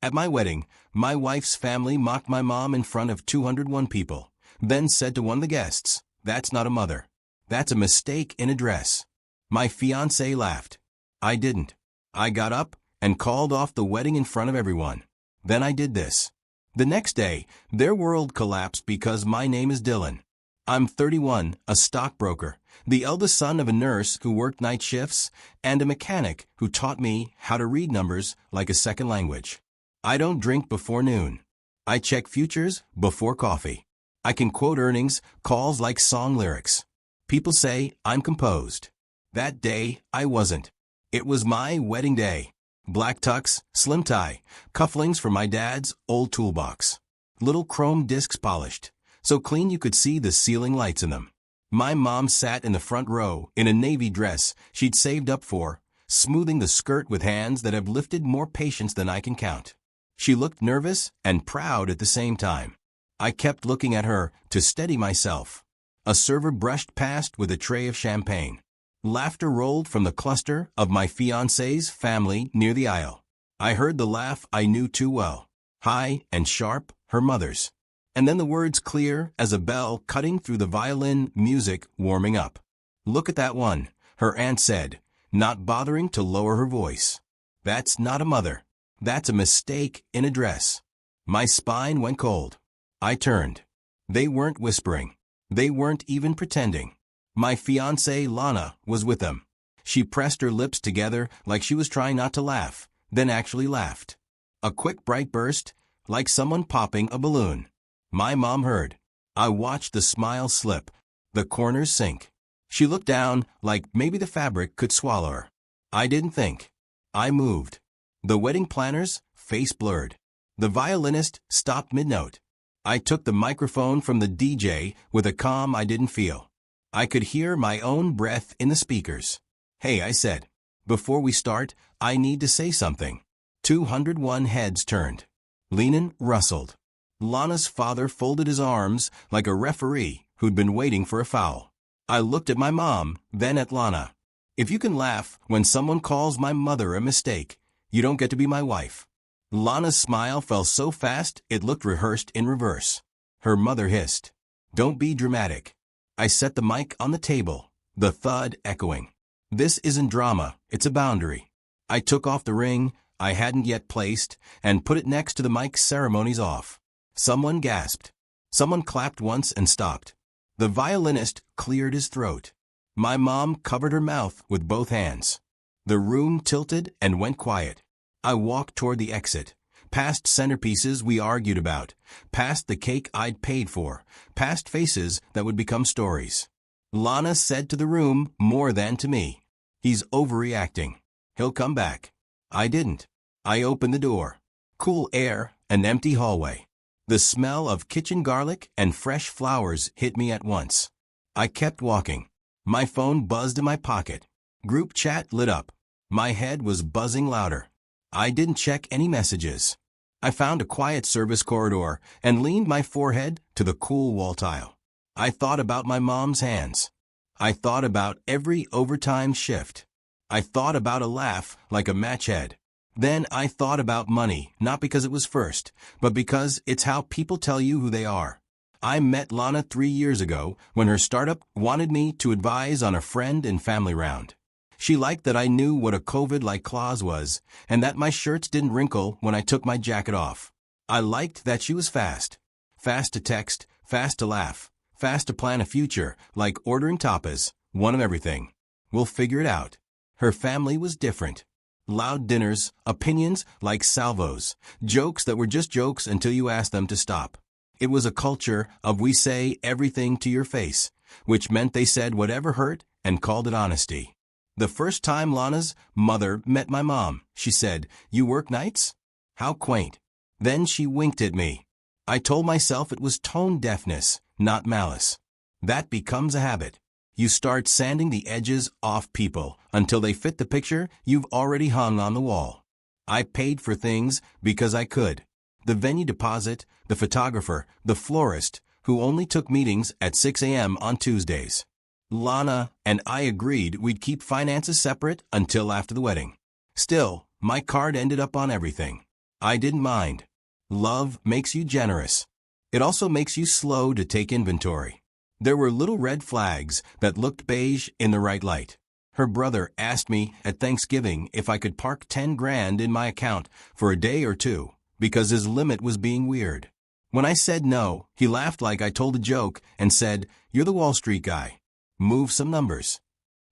At my wedding, my wife's family mocked my mom in front of 201 people, then said to one of the guests, "That's not a mother. That's a mistake in a dress." My fiancée laughed. I didn't. I got up and called off the wedding in front of everyone. Then I did this. The next day, their world collapsed because my name is Dylan. I'm 31, a stockbroker, the eldest son of a nurse who worked night shifts, and a mechanic who taught me how to read numbers like a second language. I don't drink before noon. I check futures before coffee. I can quote earnings calls like song lyrics. People say I'm composed. That day, I wasn't. It was my wedding day. Black tux, slim tie, cufflinks from my dad's old toolbox. Little chrome discs polished, so clean you could see the ceiling lights in them. My mom sat in the front row in a navy dress she'd saved up for, smoothing the skirt with hands that have lifted more patience than I can count. She looked nervous and proud at the same time. I kept looking at her to steady myself. A server brushed past with a tray of champagne. Laughter rolled from the cluster of my fiancé's family near the aisle. I heard the laugh I knew too well, high and sharp, her mother's. And then the words clear as a bell cutting through the violin music warming up. "Look at that one," her aunt said, not bothering to lower her voice. "That's not a mother. That's a mistake in a dress." My spine went cold. I turned. They weren't whispering. They weren't even pretending. My fiancée Lana was with them. She pressed her lips together like she was trying not to laugh, then actually laughed. A quick bright burst, like someone popping a balloon. My mom heard. I watched the smile slip, the corners sink. She looked down like maybe the fabric could swallow her. I didn't think. I moved. The wedding planner's face blurred. The violinist stopped mid-note. I took the microphone from the DJ with a calm I didn't feel. I could hear my own breath in the speakers. "Hey," I said. "Before we start, I need to say something." 201 heads turned. Lenin rustled. Lana's father folded his arms like a referee who'd been waiting for a foul. I looked at my mom, then at Lana. "If you can laugh when someone calls my mother a mistake, you don't get to be my wife." Lana's smile fell so fast it looked rehearsed in reverse. Her mother hissed, "Don't be dramatic." I set the mic on the table, the thud echoing. "This isn't drama, it's a boundary." I took off the ring I hadn't yet placed and put it next to the mic. Ceremonies off. Someone gasped. Someone clapped once and stopped. The violinist cleared his throat. My mom covered her mouth with both hands. The room tilted and went quiet. I walked toward the exit, past centerpieces we argued about, past the cake I'd paid for, past faces that would become stories. Lana said to the room more than to me, "He's overreacting. He'll come back." I didn't. I opened the door. Cool air, an empty hallway. The smell of kitchen garlic and fresh flowers hit me at once. I kept walking. My phone buzzed in my pocket. Group chat lit up. My head was buzzing louder. I didn't check any messages. I found a quiet service corridor and leaned my forehead to the cool wall tile. I thought about my mom's hands. I thought about every overtime shift. I thought about a laugh like a match head. Then I thought about money, not because it was first, but because it's how people tell you who they are. I met Lana 3 years ago when her startup wanted me to advise on a friend and family round. She liked that I knew what a COVID-like clause was, and that my shirts didn't wrinkle when I took my jacket off. I liked that she was fast. Fast to text, fast to laugh, fast to plan a future, like ordering tapas, one of everything. We'll figure it out. Her family was different. Loud dinners, opinions like salvos, jokes that were just jokes until you asked them to stop. It was a culture of we say everything to your face, which meant they said whatever hurt and called it honesty. The first time Lana's mother met my mom, she said, "You work nights?" How quaint. Then she winked at me. I told myself it was tone deafness, not malice. That becomes a habit. You start sanding the edges off people until they fit the picture you've already hung on the wall. I paid for things because I could. The venue deposit, the photographer, the florist, who only took meetings at 6 a.m. on Tuesdays. Lana and I agreed we'd keep finances separate until after the wedding. Still, my card ended up on everything. I didn't mind. Love makes you generous. It also makes you slow to take inventory. There were little red flags that looked beige in the right light. Her brother asked me at Thanksgiving if I could park 10 grand in my account for a day or two because his limit was being weird. When I said no, he laughed like I told a joke and said, "You're the Wall Street guy. Move some numbers."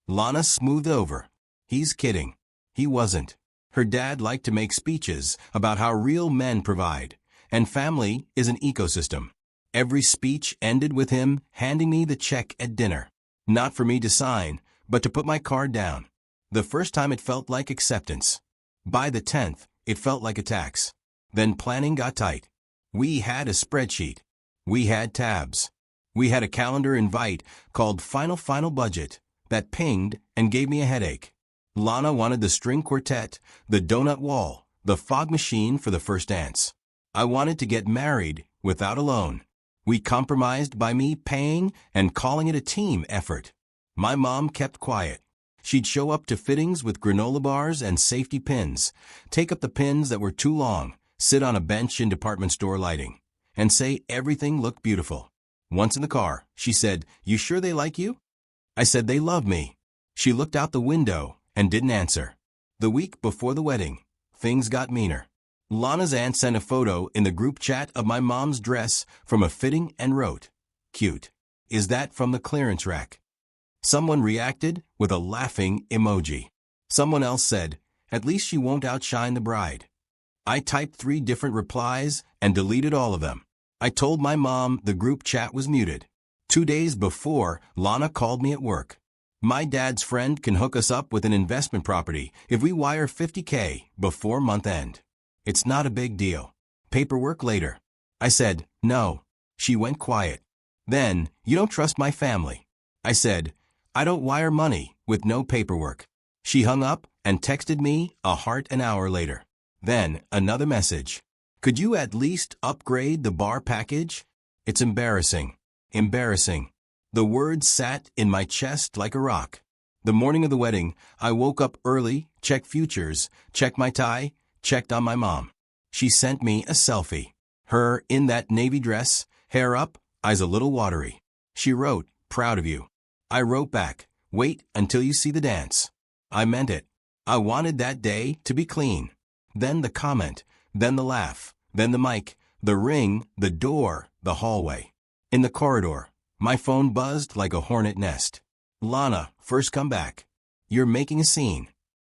Lana smoothed over. He's kidding. He wasn't. Her dad liked to make speeches about how real men provide, and family is an ecosystem. Every speech ended with him handing me the check at dinner. Not for me to sign, but to put my card down. The first time it felt like acceptance. By the 10th, it felt like a tax. Then planning got tight. We had a spreadsheet. We had tabs. We had a calendar invite called Final Budget that pinged and gave me a headache. Lana wanted the string quartet, the donut wall, the fog machine for the first dance. I wanted to get married without a loan. We compromised by me paying and calling it a team effort. My mom kept quiet. She'd show up to fittings with granola bars and safety pins, take up the pins that were too long, sit on a bench in department store lighting, and say everything looked beautiful. Once in the car, she said, "You sure they like you?" I said they love me. She looked out the window and didn't answer. The week before the wedding, things got meaner. Lana's aunt sent a photo in the group chat of my mom's dress from a fitting and wrote, "Cute. Is that from the clearance rack?" Someone reacted with a laughing emoji. Someone else said, "At least she won't outshine the bride." I typed 3 different replies and deleted all of them. I told my mom the group chat was muted. 2 days before, Lana called me at work. "My dad's friend can hook us up with an investment property if we wire $50K before month end. It's not a big deal. Paperwork later." I said, "No." She went quiet. Then, "You don't trust my family." I said, "I don't wire money with no paperwork." She hung up and texted me a heart an hour later. Then, another message. "Could you at least upgrade the bar package? It's embarrassing. Embarrassing." The words sat in my chest like a rock. The morning of the wedding, I woke up early, checked futures, checked my tie, checked on my mom. She sent me a selfie. Her in that navy dress, hair up, eyes a little watery. She wrote, "Proud of you." I wrote back, "Wait until you see the dance." I meant it. I wanted that day to be clean. Then the comment, then the laugh, then the mic, the ring, the door, the hallway. In the corridor, my phone buzzed like a hornet nest. "Lana, first come back. You're making a scene."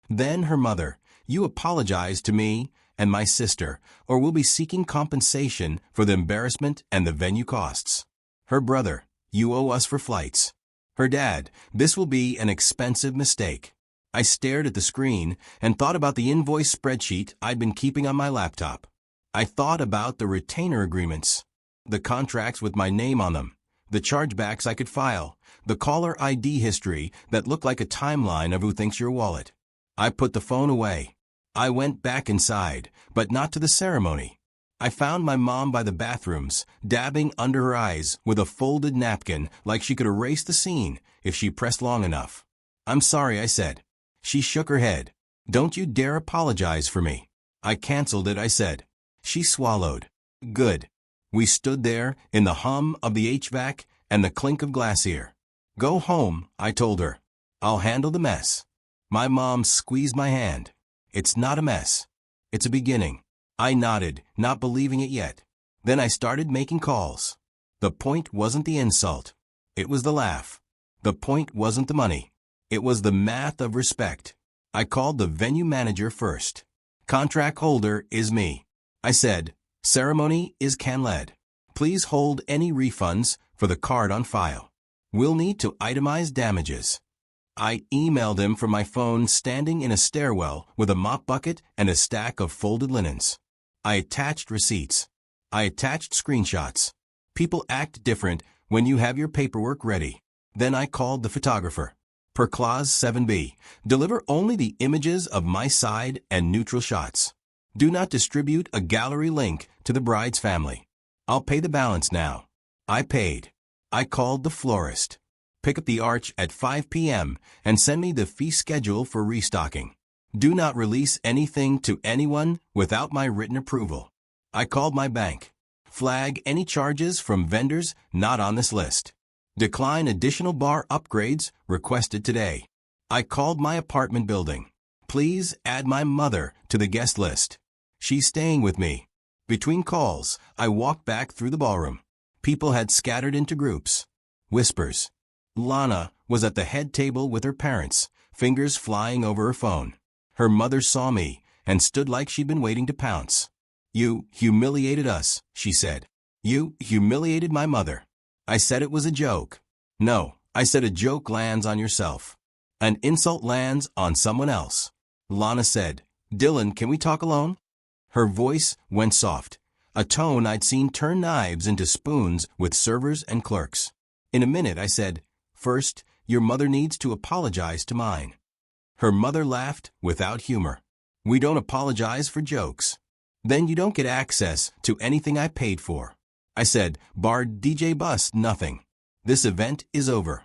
Then her mother, "You apologize to me and my sister, or we'll be seeking compensation for the embarrassment and the venue costs." Her brother, "You owe us for flights." Her dad, "This will be an expensive mistake." I stared at the screen and thought about the invoice spreadsheet I'd been keeping on my laptop. I thought about the retainer agreements, the contracts with my name on them, the chargebacks I could file, the caller ID history that looked like a timeline of who thinks your wallet. I put the phone away. I went back inside, but not to the ceremony. I found my mom by the bathrooms, dabbing under her eyes with a folded napkin like she could erase the scene if she pressed long enough. "I'm sorry," I said. She shook her head. "Don't you dare apologize for me." I canceled it, I said. She swallowed. "Good." We stood there in the hum of the HVAC and the clink of glacier. "Go home," I told her. "I'll handle the mess." My mom squeezed my hand. "It's not a mess. It's a beginning." I nodded, not believing it yet. Then I started making calls. The point wasn't the insult. It was the laugh. The point wasn't the money. It was the math of respect. I called the venue manager first. "Contract holder is me." I said, "Ceremony is CanLed. Please hold any refunds for the card on file. We'll need to itemize damages." I emailed him from my phone standing in a stairwell with a mop bucket and a stack of folded linens. I attached receipts. I attached screenshots. People act different when you have your paperwork ready. Then I called the photographer. Per Clause 7B, deliver only the images of my side and neutral shots. Do not distribute a gallery link to the bride's family. I'll pay the balance now. I paid. I called the florist. Pick up the arch at 5 p.m. and send me the fee schedule for restocking. Do not release anything to anyone without my written approval. I called my bank. Flag any charges from vendors not on this list. Decline additional bar upgrades requested today. I called my apartment building. Please add my mother to the guest list. She's staying with me. Between calls, I walked back through the ballroom. People had scattered into groups. Whispers. Lana was at the head table with her parents, fingers flying over her phone. Her mother saw me and stood like she'd been waiting to pounce. You humiliated us, she said. You humiliated my mother. I said it was a joke. No, I said a joke lands on yourself. An insult lands on someone else. Lana said, Dylan, can we talk alone? Her voice went soft, a tone I'd seen turn knives into spoons with servers and clerks. In a minute, I said, First, your mother needs to apologize to mine. Her mother laughed without humor. We don't apologize for jokes. Then you don't get access to anything I paid for. I said, bar DJ bus, nothing. This event is over.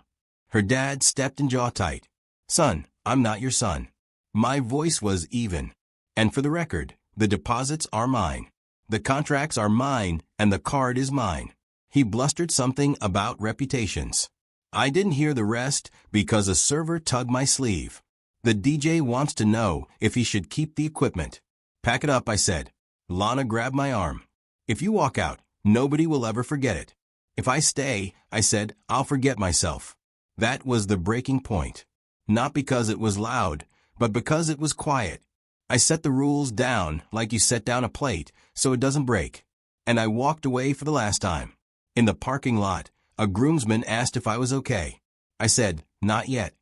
Her dad stepped in jaw tight. Son, I'm not your son. My voice was even. And for the record, the deposits are mine. The contracts are mine, and the card is mine. He blustered something about reputations. I didn't hear the rest because a server tugged my sleeve. The DJ wants to know if he should keep the equipment. Pack it up, I said. Lana grabbed my arm. If you walk out, nobody will ever forget it. If I stay, I said, I'll forget myself. That was the breaking point. Not because it was loud, but because it was quiet. I set the rules down like you set down a plate so it doesn't break. And I walked away for the last time. In the parking lot, a groomsman asked if I was okay. I said, not yet.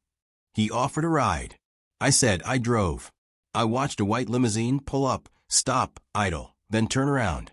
He offered a ride. I said I drove. I watched a white limousine pull up, stop, idle, then turn around.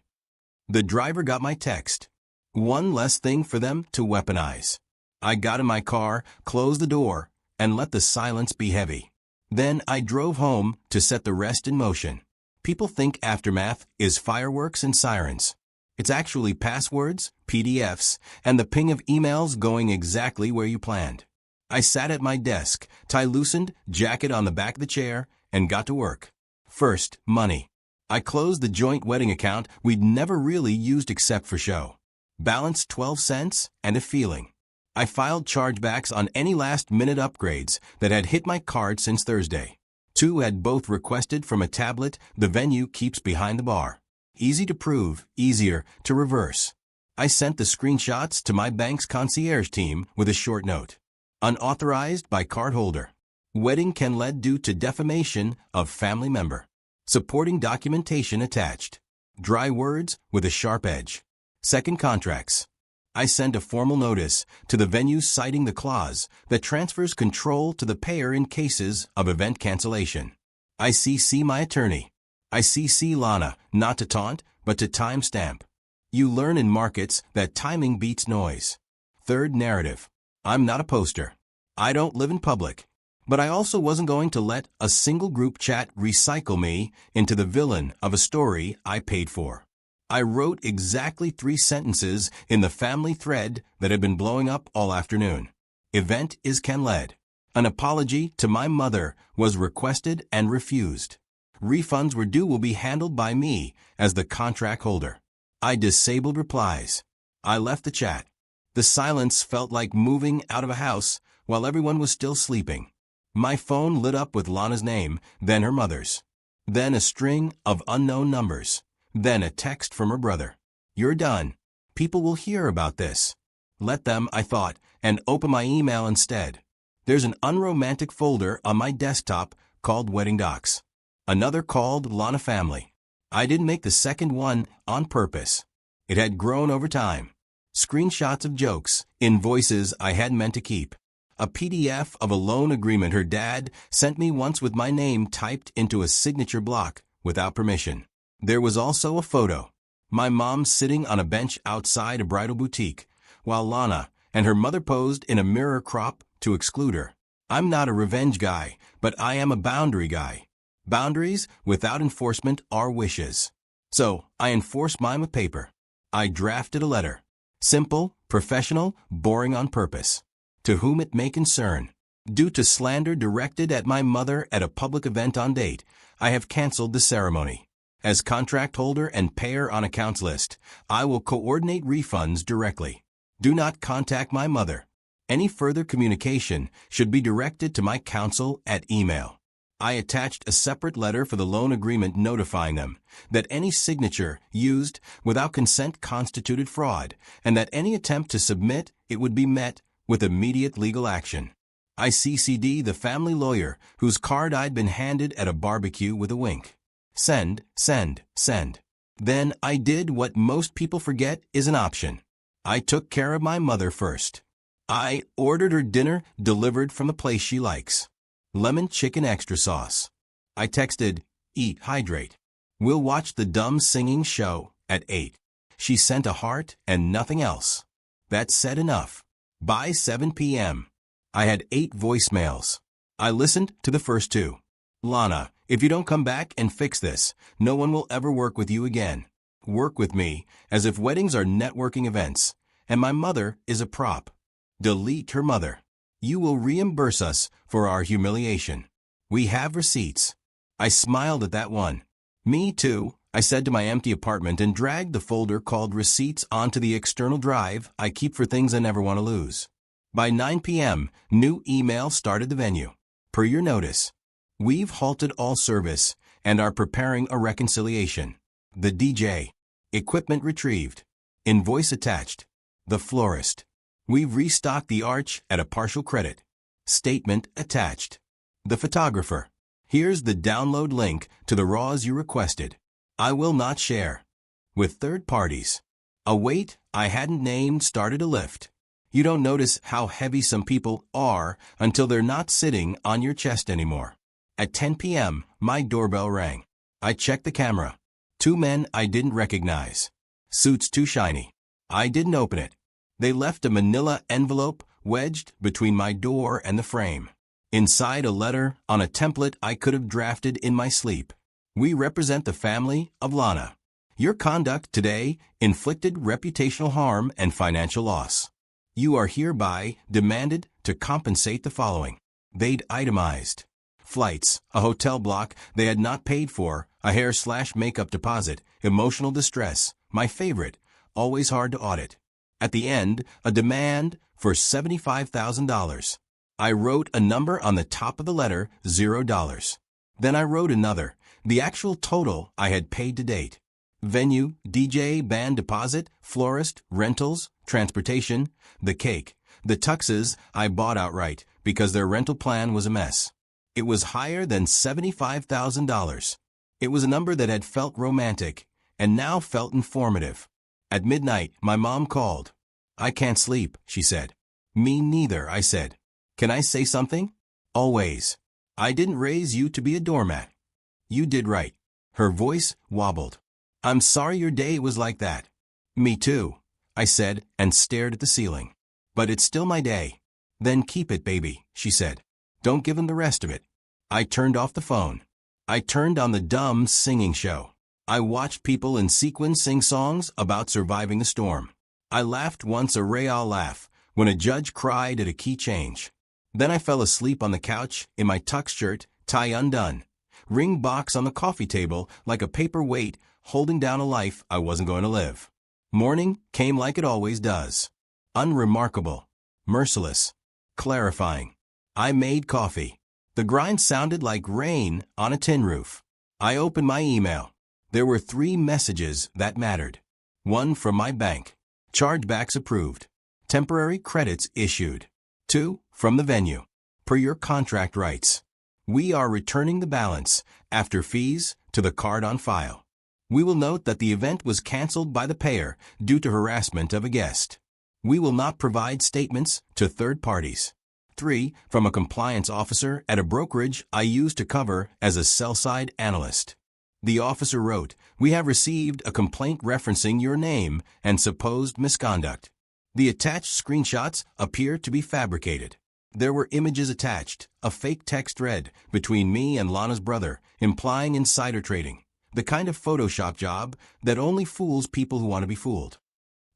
The driver got my text. One less thing for them to weaponize. I got in my car, closed the door, and let the silence be heavy. Then I drove home to set the rest in motion. People think aftermath is fireworks and sirens. It's actually passwords, PDFs, and the ping of emails going exactly where you planned. I sat at my desk, tie loosened, jacket on the back of the chair, and got to work. First, money. I closed the joint wedding account we'd never really used except for show. Balance 12 cents and a feeling. I filed chargebacks on any last-minute upgrades that had hit my card since Thursday. 2 had both requested from a tablet the venue keeps behind the bar. Easy to prove, easier to reverse. I sent the screenshots to my bank's concierge team with a short note. Unauthorized by cardholder. Wedding can lead due to defamation of family member. Supporting documentation attached. Dry words with a sharp edge. Second contracts. I send a formal notice to the venue citing the clause that transfers control to the payer in cases of event cancellation. I CC my attorney. I CC Lana, not to taunt, but to timestamp. You learn in markets that timing beats noise. Third narrative. I'm not a poster. I don't live in public. But I also wasn't going to let a single group chat recycle me into the villain of a story I paid for. I wrote exactly 3 sentences in the family thread that had been blowing up all afternoon. Event is can-led. An apology to my mother was requested and refused. Refunds were due will be handled by me as the contract holder. I disabled replies. I left the chat. The silence felt like moving out of a house while everyone was still sleeping. My phone lit up with Lana's name, then her mother's. Then a string of unknown numbers. Then a text from her brother. You're done. People will hear about this. Let them, I thought, and open my email instead. There's an unromantic folder on my desktop called Wedding Docs. Another called Lana Family. I didn't make the second one on purpose. It had grown over time. Screenshots of jokes, invoices I hadn't meant to keep. A PDF of a loan agreement her dad sent me once with my name typed into a signature block without permission. There was also a photo. My mom sitting on a bench outside a bridal boutique, while Lana and her mother posed in a mirror crop to exclude her. I'm not a revenge guy, but I am a boundary guy. Boundaries without enforcement are wishes. So I enforced mine with paper. I drafted a letter. Simple, professional, boring on purpose. To whom it may concern. Due to slander directed at my mother at a public event on date, I have canceled the ceremony. As contract holder and payer on accounts list, I will coordinate refunds directly. Do not contact my mother. Any further communication should be directed to my counsel at email. I attached a separate letter for the loan agreement notifying them that any signature used without consent constituted fraud and that any attempt to submit it would be met with immediate legal action. I CC'd the family lawyer whose card I'd been handed at a barbecue with a wink. Send, send, send. Then I did what most people forget is an option. I took care of my mother first. I ordered her dinner delivered from the place she likes. Lemon chicken extra sauce. I texted, eat, hydrate. We'll watch the dumb singing show at 8. She sent a heart and nothing else. That said enough. By 7 p.m. I had 8 voicemails. I listened to the first 2. Lana, if you don't come back and fix this, no one will ever work with you again. Work with me as if weddings are networking events, and my mother is a prop. Delete her mother. You will reimburse us for our humiliation. We have receipts. I smiled at that one. Me too, I said to my empty apartment and dragged the folder called receipts onto the external drive I keep for things I never want to lose. By 9 p.m., new email started the venue. Per your notice, we've halted all service and are preparing a reconciliation. The DJ. Equipment retrieved. Invoice attached. The florist. We've restocked the arch at a partial credit. Statement attached. The photographer. Here's the download link to the RAWs you requested. I will not share. With third parties. A weight I hadn't named started to lift. You don't notice how heavy some people are until they're not sitting on your chest anymore. At 10 p.m., my doorbell rang. I checked the camera. 2 men I didn't recognize. Suits too shiny. I didn't open it. They left a manila envelope wedged between my door and the frame. Inside a letter on a template I could have drafted in my sleep. We represent the family of Lana. Your conduct today inflicted reputational harm and financial loss. You are hereby demanded to compensate the following. They'd itemized. Flights, a hotel block they had not paid for, a hair/makeup deposit, emotional distress, my favorite, always hard to audit. At the end, a demand for $75,000. I wrote a number on the top of the letter, $0. Then I wrote another, the actual total I had paid to date. Venue, DJ, band deposit, florist, rentals, transportation, the cake, the tuxes I bought outright because their rental plan was a mess. It was higher than $75,000. It was a number that had felt romantic and now felt informative. At midnight, my mom called. I can't sleep, she said. Me neither, I said. Can I say something? Always. I didn't raise you to be a doormat. You did right. Her voice wobbled. I'm sorry your day was like that. Me too, I said and stared at the ceiling. But it's still my day. Then keep it, baby, she said. Don't give him the rest of it. I turned off the phone. I turned on the dumb singing show. I watched people in sequins sing songs about surviving the storm. I laughed once a real laugh when a judge cried at a key change. Then I fell asleep on the couch in my tux shirt, tie undone. Ring box on the coffee table like a paper weight holding down a life I wasn't going to live. Morning came like it always does. Unremarkable. Merciless. Clarifying. I made coffee. The grind sounded like rain on a tin roof. I opened my email. There were 3 messages that mattered. 1 from my bank. Chargebacks approved. Temporary credits issued. 2 from the venue. Per your contract rights. We are returning the balance, after fees, to the card on file. We will note that the event was canceled by the payer due to harassment of a guest. We will not provide statements to third parties. 3 from a compliance officer at a brokerage I used to cover as a sell-side analyst. The officer wrote, "We have received a complaint referencing your name and supposed misconduct. The attached screenshots appear to be fabricated. There were images attached, a fake text thread between me and Lana's brother, implying insider trading, the kind of Photoshop job that only fools people who want to be fooled."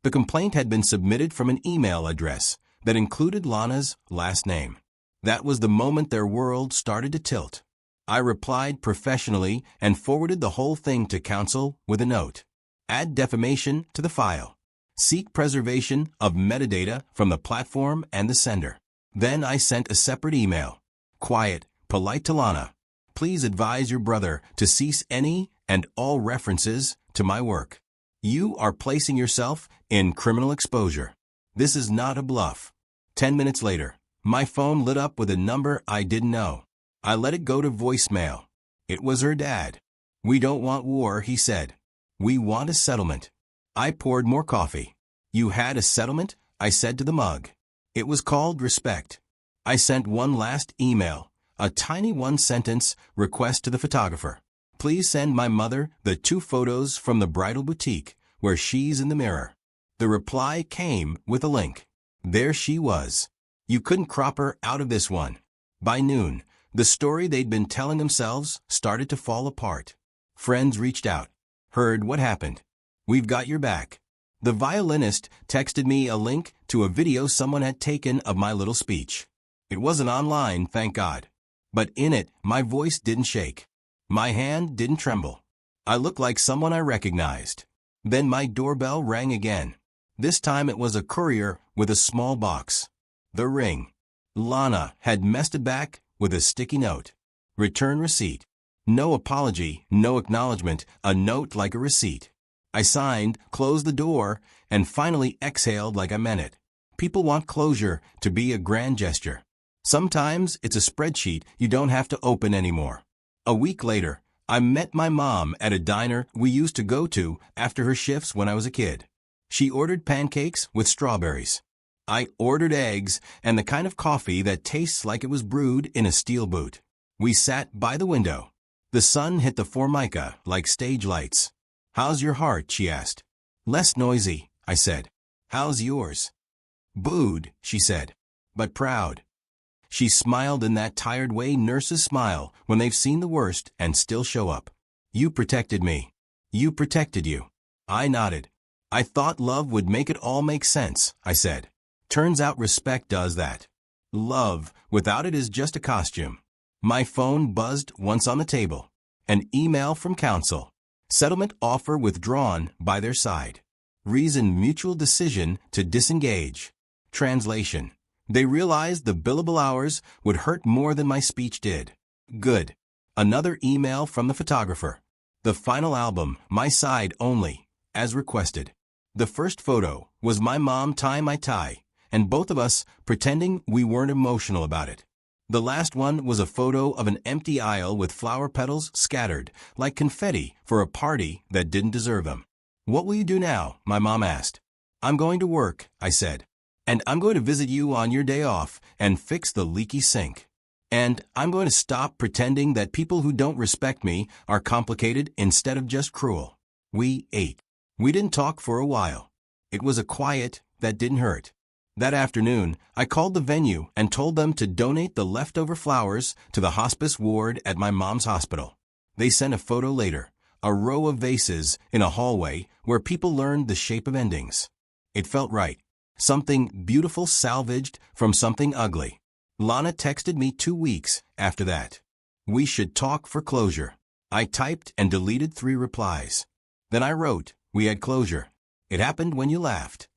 The complaint had been submitted from an email address that included Lana's last name. That was the moment their world started to tilt. I replied professionally and forwarded the whole thing to counsel with a note. Add defamation to the file. Seek preservation of metadata from the platform and the sender. Then I sent a separate email. Quiet, polite to Lana. Please advise your brother to cease any and all references to my work. You are placing yourself in criminal exposure. This is not a bluff. 10 minutes later, my phone lit up with a number I didn't know. I let it go to voicemail. It was her dad. We don't want war, he said. We want a settlement. I poured more coffee. You had a settlement? I said to the mug. It was called respect. I sent one last email, a tiny one-sentence request to the photographer. Please send my mother the 2 photos from the bridal boutique where she's in the mirror. The reply came with a link. There she was. You couldn't crop her out of this one. By noon, the story they'd been telling themselves started to fall apart. Friends reached out. Heard what happened. We've got your back. The violinist texted me a link to a video someone had taken of my little speech. It wasn't online, thank God. But in it, my voice didn't shake. My hand didn't tremble. I looked like someone I recognized. Then my doorbell rang again. This time it was a courier with a small box. The ring. Lana had messed it back with a sticky note. Return receipt. No apology, no acknowledgement, a note like a receipt. I signed, closed the door, and finally exhaled like I meant it. People want closure to be a grand gesture. Sometimes it's a spreadsheet you don't have to open anymore. A week later, I met my mom at a diner we used to go to after her shifts when I was a kid. She ordered pancakes with strawberries. I ordered eggs and the kind of coffee that tastes like it was brewed in a steel boot. We sat by the window. The sun hit the formica like stage lights. How's your heart? She asked. Less noisy, I said. How's yours? Booed, she said, but proud. She smiled in that tired way nurses smile when they've seen the worst and still show up. You protected me. You protected you. I nodded. I thought love would make it all make sense, I said. Turns out respect does that. Love, without it, is just a costume. My phone buzzed once on the table. An email from counsel. Settlement offer withdrawn by their side. Reason mutual decision to disengage. Translation. They realized the billable hours would hurt more than my speech did. Good. Another email from the photographer. The final album, my side only, as requested. The first photo was my mom tie my tie, and both of us pretending we weren't emotional about it. The last one was a photo of an empty aisle with flower petals scattered, like confetti for a party that didn't deserve them. What will you do now? My mom asked. I'm going to work, I said. And I'm going to visit you on your day off and fix the leaky sink. And I'm going to stop pretending that people who don't respect me are complicated instead of just cruel. We ate. We didn't talk for a while. It was a quiet that didn't hurt. That afternoon, I called the venue and told them to donate the leftover flowers to the hospice ward at my mom's hospital. They sent a photo later, a row of vases in a hallway where people learned the shape of endings. It felt right. Something beautiful salvaged from something ugly. Lana texted me 2 weeks after that. We should talk for closure. I typed and deleted 3 replies. Then I wrote, we had closure. It happened when you laughed.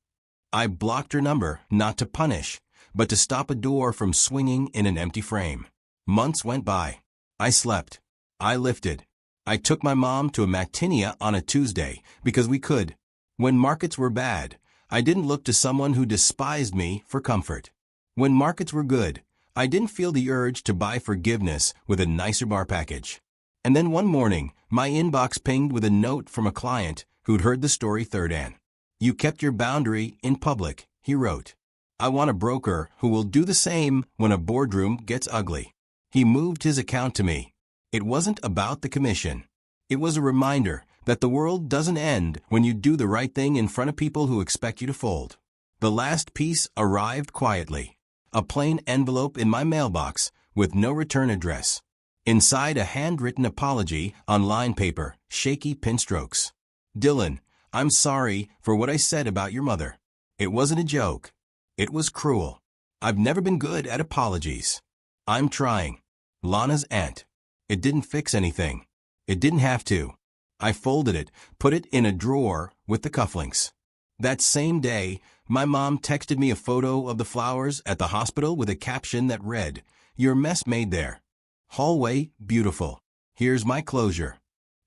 I blocked her number, not to punish, but to stop a door from swinging in an empty frame. Months went by. I slept. I lifted. I took my mom to a matinee on a Tuesday because we could. When markets were bad, I didn't look to someone who despised me for comfort. When markets were good, I didn't feel the urge to buy forgiveness with a nicer bar package. And then one morning, my inbox pinged with a note from a client who'd heard the story thirdhand. You kept your boundary in public, he wrote. I want a broker who will do the same when a boardroom gets ugly. He moved his account to me. It wasn't about the commission. It was a reminder that the world doesn't end when you do the right thing in front of people who expect you to fold. The last piece arrived quietly. A plain envelope in my mailbox with no return address. Inside a handwritten apology on line paper, shaky pinstrokes. Dylan, I'm sorry for what I said about your mother. It wasn't a joke. It was cruel. I've never been good at apologies. I'm trying. Lana's aunt. It didn't fix anything. It didn't have to. I folded it, put it in a drawer with the cufflinks. That same day, my mom texted me a photo of the flowers at the hospital with a caption that read, "Your mess made there. Hallway, beautiful. Here's my closure."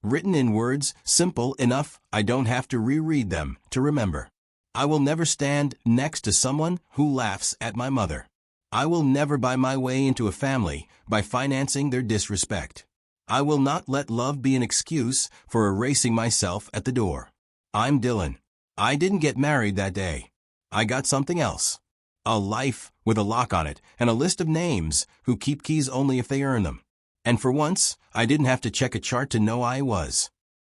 Written in words simple enough I don't have to reread them to remember. I will never stand next to someone who laughs at my mother. I will never buy my way into a family by financing their disrespect. I will not let love be an excuse for erasing myself at the door. I'm Dylan. I didn't get married that day. I got something else. A life with a lock on it and a list of names who keep keys only if they earn them. And for once, I didn't have to check a chart to know I was.